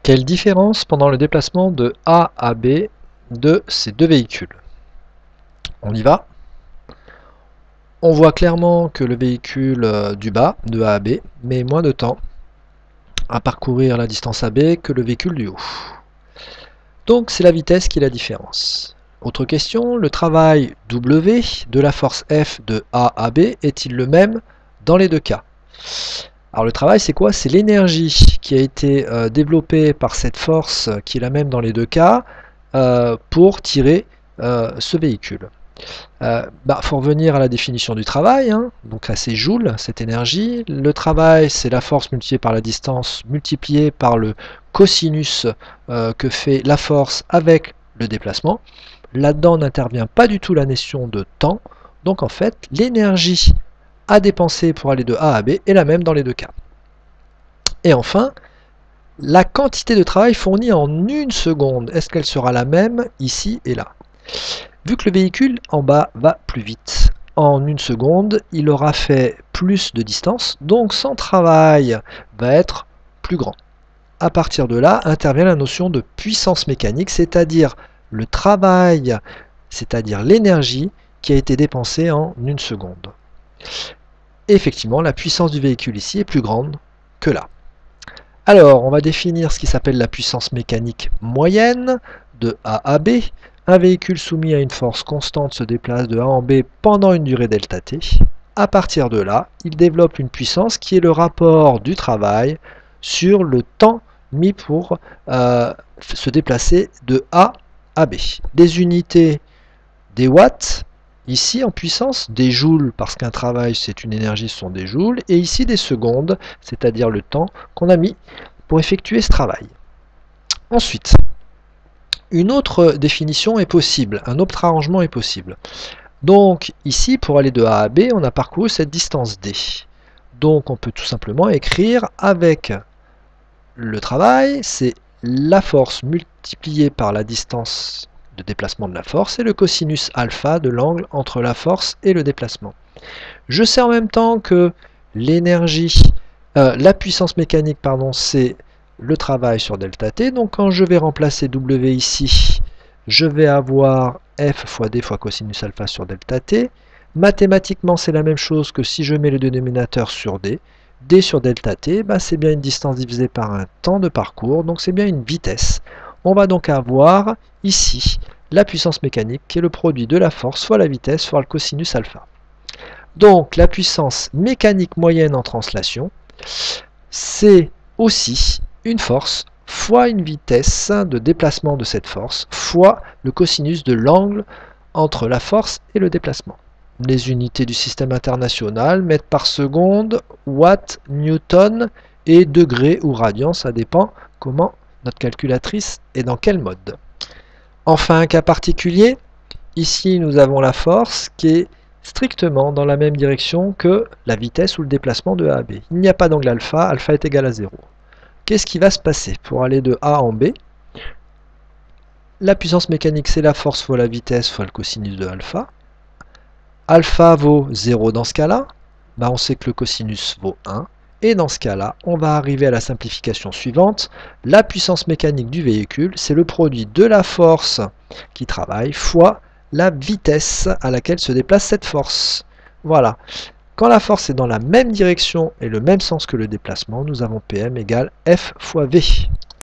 Quelle différence pendant le déplacement de A à B de ces deux véhicules? On y va. On voit clairement que le véhicule du bas, de A à B, met moins de temps à parcourir la distance AB que le véhicule du haut. Donc c'est la vitesse qui est la différence. Autre question, le travail W de la force F de A à B est-il le même dans les deux cas? Alors le travail c'est quoi? C'est l'énergie qui a été développée par cette force qui est la même dans les deux cas pour tirer ce véhicule. Faut revenir à la définition du travail, hein. Donc là c'est joule, cette énergie. Le travail c'est la force multipliée par la distance multipliée par le cosinus que fait la force avec le déplacement. Là-dedans n'intervient pas du tout la notion de temps, donc en fait l'énergie à dépenser pour aller de A à B est la même dans les deux cas. Et enfin, la quantité de travail fournie en une seconde, est-ce qu'elle sera la même ici et là? Vu que le véhicule en bas va plus vite, en une seconde, il aura fait plus de distance, donc son travail va être plus grand. À partir de là, intervient la notion de puissance mécanique, c'est-à-dire le travail, c'est-à-dire l'énergie qui a été dépensée en une seconde. Et effectivement, la puissance du véhicule ici est plus grande que là. Alors, on va définir ce qui s'appelle la puissance mécanique moyenne de A à B. Un véhicule soumis à une force constante se déplace de A en B pendant une durée delta t. À partir de là, il développe une puissance qui est le rapport du travail sur le temps mis pour se déplacer de A à B. Des unités, des watts, ici en puissance, des joules, parce qu'un travail c'est une énergie, ce sont des joules, et ici des secondes, c'est-à-dire le temps qu'on a mis pour effectuer ce travail. Ensuite, une autre définition est possible, un autre arrangement est possible. Donc ici, pour aller de A à B, on a parcouru cette distance D. Donc on peut tout simplement écrire avec le travail, c'est la force multipliée par la distance de déplacement de la force et le cosinus alpha de l'angle entre la force et le déplacement. Je sais en même temps que l'énergie, la puissance mécanique, pardon, c'est le travail sur delta t. Donc quand je vais remplacer W ici, je vais avoir F fois D fois cosinus alpha sur delta t. Mathématiquement, c'est la même chose que si je mets le dénominateur sur D. D sur delta t, c'est bien une distance divisée par un temps de parcours, donc c'est bien une vitesse. On va donc avoir ici la puissance mécanique qui est le produit de la force fois la vitesse fois le cosinus alpha. Donc la puissance mécanique moyenne en translation, c'est aussi une force fois une vitesse de déplacement de cette force fois le cosinus de l'angle entre la force et le déplacement. Les unités du système international, mètres par seconde, watts, newton et degrés ou radians, ça dépend comment notre calculatrice est dans quel mode. Enfin, un cas particulier, ici nous avons la force qui est strictement dans la même direction que la vitesse ou le déplacement de A à B. Il n'y a pas d'angle alpha, alpha est égal à 0. Qu'est-ce qui va se passer pour aller de A en B? La puissance mécanique, c'est la force fois la vitesse fois le cosinus de alpha. Alpha vaut 0 dans ce cas-là, on sait que le cosinus vaut 1. Et dans ce cas-là, on va arriver à la simplification suivante. La puissance mécanique du véhicule, c'est le produit de la force qui travaille fois la vitesse à laquelle se déplace cette force. Voilà. Quand la force est dans la même direction et le même sens que le déplacement, nous avons Pm égale F fois V.